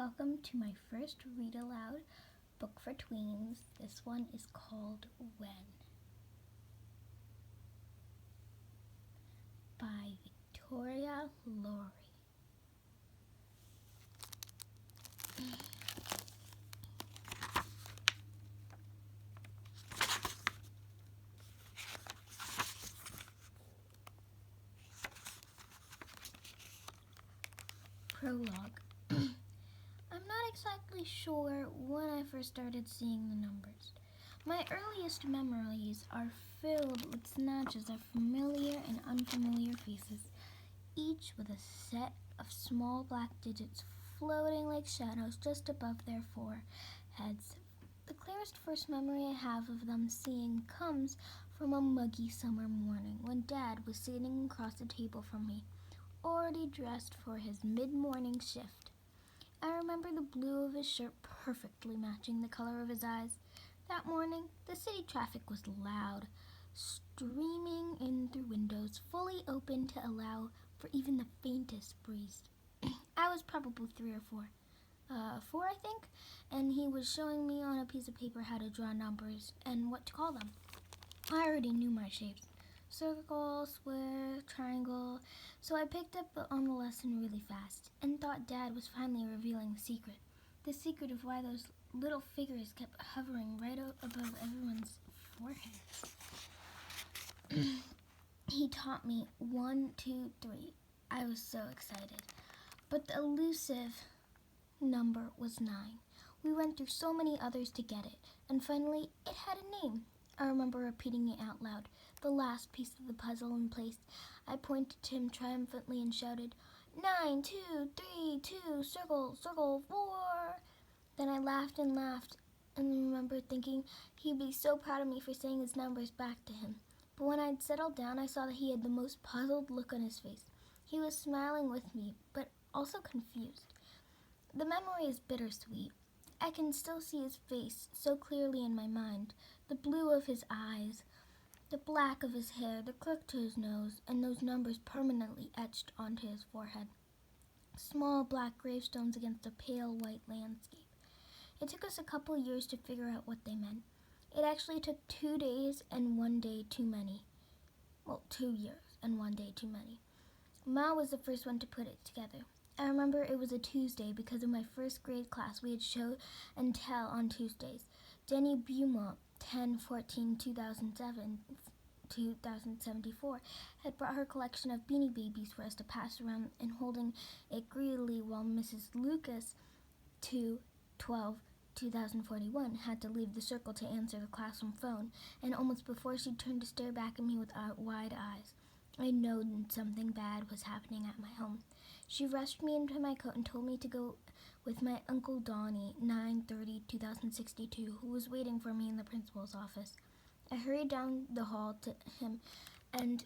Welcome to my first read aloud book for tweens. This one is called When by Victoria Laurie. Prologue. I'm not exactly sure when I first started seeing the numbers. My earliest memories are filled with snatches of familiar and unfamiliar faces, each with a set of small black digits floating like shadows just above their foreheads. The clearest first memory I have of them seeing comes from a muggy summer morning when Dad was sitting across the table from me, already dressed for his mid-morning shift. I remember the blue of his shirt perfectly matching the color of his eyes. That morning, the city traffic was loud, streaming in through windows fully open to allow for even the faintest breeze. I was probably 3 or 4. 4, I think, and he was showing me on a piece of paper how to draw numbers and what to call them. I already knew my shapes. Circle, square, triangle, so I picked up on the lesson really fast and thought Dad was finally revealing the secret of why those little figures kept hovering right above everyone's foreheads. He taught me 1, 2, 3. I was so excited. But the elusive number was 9. We went through so many others to get it, and finally it had a name. I remember repeating it out loud, the last piece of the puzzle in place. I pointed to him triumphantly and shouted, 9, 2, 3, 2, circle, circle, 4. Then I laughed and remembered thinking he'd be so proud of me for saying his numbers back to him. But when I'd settled down, I saw that he had the most puzzled look on his face. He was smiling with me, but also confused. The memory is bittersweet. I can still see his face so clearly in my mind, the blue of his eyes, the black of his hair, the crook to his nose, and those numbers permanently etched onto his forehead. Small black gravestones against a pale white landscape. It took us a couple years to figure out what they meant. It actually took 2 days and 1 day too many. Well, 2 years and 1 day too many. Ma was the first one to put it together. I remember it was a Tuesday because in my first grade class we had show and tell on Tuesdays. Denny Beaumont, 10/14/2007-2074, had brought her collection of Beanie Babies for us to pass around and holding it greedily while Mrs. Lucas, 2/12/2041, had to leave the circle to answer the classroom phone, and almost before she turned to stare back at me with wide eyes, I knew something bad was happening at my home. She rushed me into my coat and told me to go with my Uncle Donnie, 9/30/2062, who was waiting for me in the principal's office. I hurried down the hall to him, and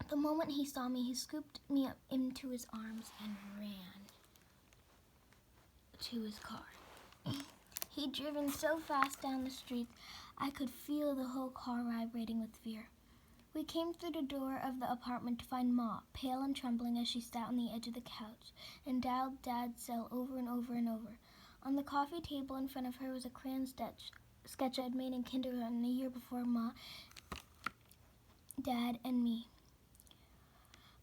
the moment he saw me, he scooped me up into his arms and ran to his car. He'd driven so fast down the street, I could feel the whole car vibrating with fear. We came through the door of the apartment to find Ma, pale and trembling as she sat on the edge of the couch and dialed Dad's cell over and over and over. On the coffee table in front of her was a crayon sketch I'd made in kindergarten the year before Ma, Dad, and me.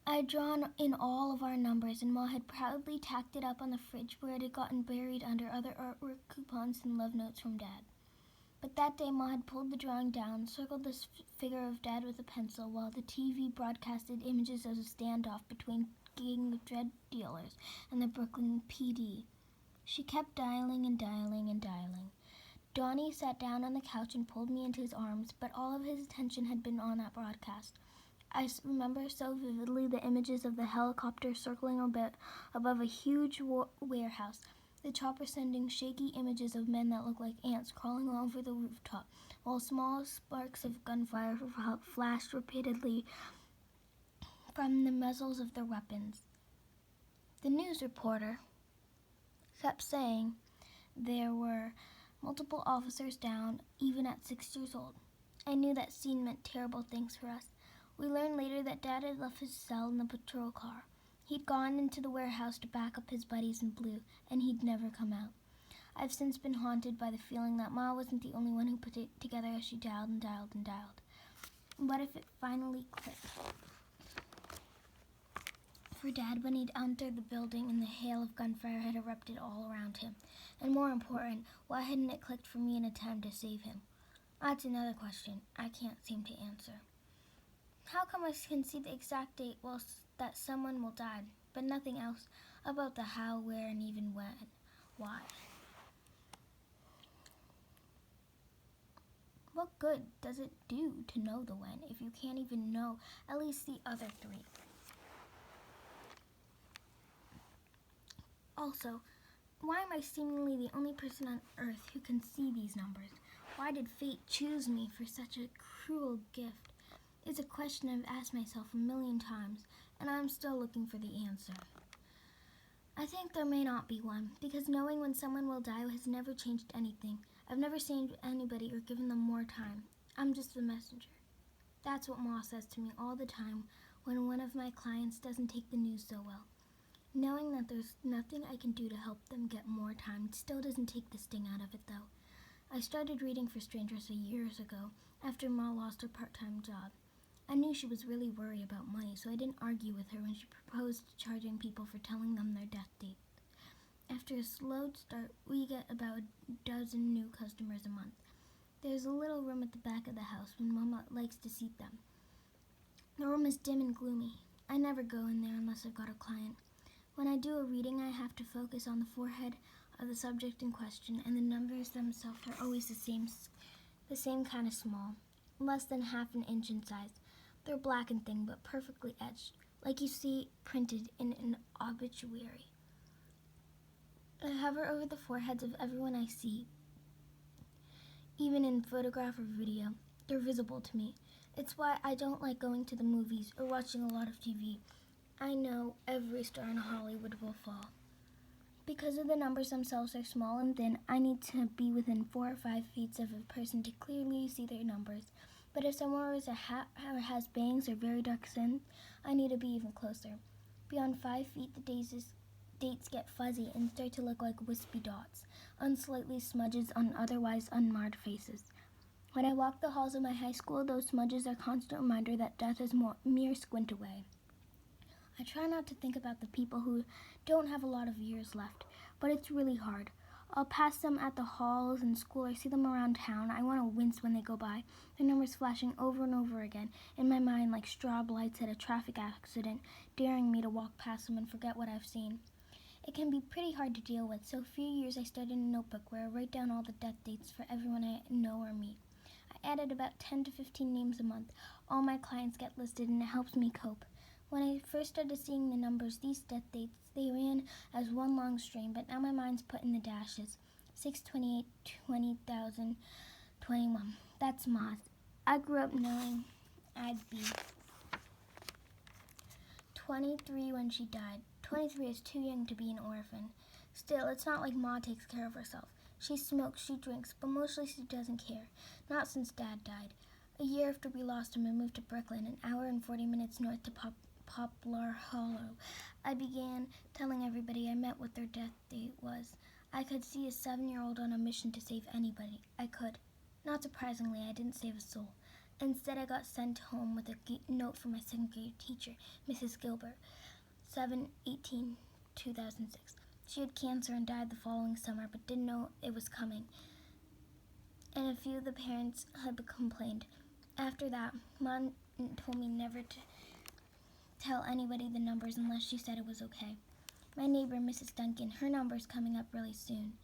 I'd drawn in all of our numbers, and Ma had proudly tacked it up on the fridge where it had gotten buried under other artwork, coupons, and love notes from Dad. But that day Ma had pulled the drawing down, circled the figure of Dad with a pencil, while the TV broadcasted images of a standoff between gang of drug dealers and the Brooklyn PD. She kept dialing and dialing and dialing. Donnie sat down on the couch and pulled me into his arms, but all of his attention had been on that broadcast. I remember so vividly the images of the helicopter circling above a huge warehouse, the chopper sending shaky images of men that looked like ants crawling over the rooftop, while small sparks of gunfire flashed repeatedly from the muzzles of their weapons. The news reporter kept saying there were multiple officers down, even at 6 years old. I knew that scene meant terrible things for us. We learned later that Dad had left his cell in the patrol car. He'd gone into the warehouse to back up his buddies in blue, and he'd never come out. I've since been haunted by the feeling that Ma wasn't the only one who put it together as she dialed and dialed and dialed. What if it finally clicked? For Dad, when he'd entered the building and the hail of gunfire had erupted all around him. And more important, why hadn't it clicked for me in a time to save him? That's another question I can't seem to answer. How come I can see the exact date that someone will die, but nothing else about the how, where, and even when? Why? What good does it do to know the when if you can't even know at least the other three? Also, why am I seemingly the only person on Earth who can see these numbers? Why did fate choose me for such a cruel gift? It's a question I've asked myself a million times, and I'm still looking for the answer. I think there may not be one, because knowing when someone will die has never changed anything. I've never saved anybody or given them more time. I'm just the messenger. That's what Ma says to me all the time when one of my clients doesn't take the news so well. Knowing that there's nothing I can do to help them get more time still doesn't take the sting out of it, though. I started reading for strangers years ago, after Ma lost her part-time job. I knew she was really worried about money, so I didn't argue with her when she proposed charging people for telling them their death date. After a slow start, we get about a dozen new customers a month. There's a little room at the back of the house when Mama likes to seat them. The room is dim and gloomy. I never go in there unless I've got a client. When I do a reading, I have to focus on the forehead of the subject in question, and the numbers themselves are always the same kind of small, less than half an inch in size. They're black and thin, but perfectly etched, like you see printed in an obituary. I hover over the foreheads of everyone I see. Even in photograph or video, they're visible to me. It's why I don't like going to the movies or watching a lot of TV. I know every star in Hollywood will fall. Because of the numbers themselves are small and thin, I need to be within 4 or 5 feet of a person to clearly see their numbers. But if someone wears a hat or has bangs or very dark skin, I need to be even closer. Beyond 5 feet, the dates get fuzzy and start to look like wispy dots, unsightly smudges on otherwise unmarred faces. When I walk the halls of my high school, those smudges are a constant reminder that death is mere squint away. I try not to think about the people who don't have a lot of years left, but it's really hard. I'll pass them at the halls in school or see them around town. I want to wince when they go by, their numbers flashing over and over again in my mind like strobe lights at a traffic accident, daring me to walk past them and forget what I've seen. It can be pretty hard to deal with, so a few years I started a notebook where I write down all the death dates for everyone I know or meet. I added about 10 to 15 names a month. All my clients get listed and it helps me cope. When I first started seeing the numbers, these death dates, they ran as one long string, but now my mind's put in the dashes. 6/28, 20,000, 21. That's Ma's. I grew up knowing I'd be 23 when she died. 23 is too young to be an orphan. Still, it's not like Ma takes care of herself. She smokes, she drinks, but mostly she doesn't care. Not since Dad died. A year after we lost him, I moved to Brooklyn, an hour and 40 minutes north to Poplar Hollow. I began telling everybody I met what their death date was. I could see a 7-year-old on a mission to save anybody. I could. Not surprisingly, I didn't save a soul. Instead, I got sent home with a note from my second grade teacher, Mrs. Gilbert, 7/18/2006. She had cancer and died the following summer, but didn't know it was coming. And a few of the parents had complained. After that, Mom told me never to tell anybody the numbers unless she said it was okay. My neighbor, Mrs. Duncan, her number's coming up really soon.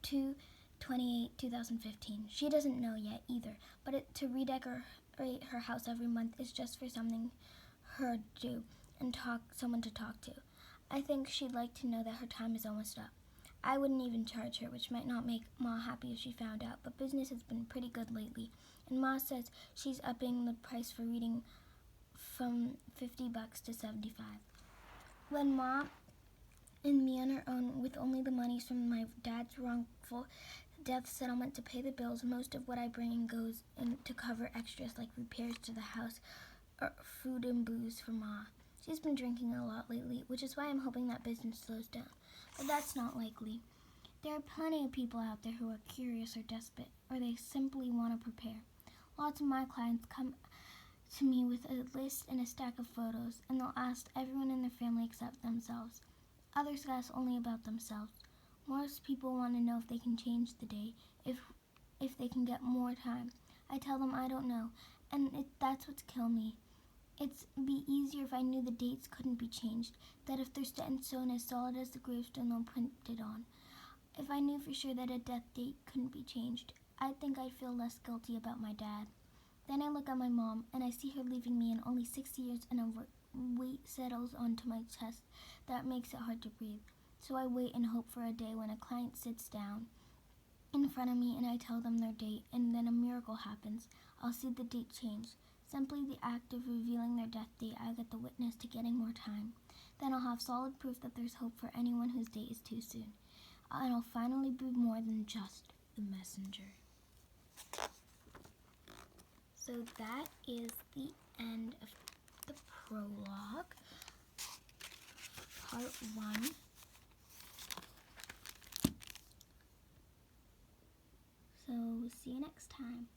2/28/2015. She doesn't know yet either, but to redecorate her house every month is just for something her to do and someone to talk to. I think she'd like to know that her time is almost up. I wouldn't even charge her, which might not make Ma happy if she found out, but business has been pretty good lately, and Ma says she's upping the price for reading from $50 to $75. When Ma and me on her own with only the monies from my dad's wrongful death settlement to pay the bills, most of what I bring in goes in to cover extras like repairs to the house or food and booze for Ma. She's been drinking a lot lately, which is why I'm hoping that business slows down. But that's not likely. There are plenty of people out there who are curious or desperate, or they simply want to prepare. Lots of my clients come to me with a list and a stack of photos, and they'll ask everyone in their family except themselves. Others ask only about themselves. Most people want to know if they can change the day, if they can get more time. I tell them I don't know, and that's what's killed me. It'd be easier if I knew the dates couldn't be changed, that if they're set in stone as solid as the gravestone they'll print it on. If I knew for sure that a death date couldn't be changed, I think I'd feel less guilty about my dad. Then I look at my mom, and I see her leaving me in only 6 years, and a weight settles onto my chest that makes it hard to breathe. So I wait and hope for a day when a client sits down in front of me and I tell them their date, and then a miracle happens. I'll see the date change. Simply the act of revealing their death date, I get the witness to getting more time. Then I'll have solid proof that there's hope for anyone whose date is too soon. And I'll finally be more than just the messenger. So that is the end of the prologue, part 1. So see you next time.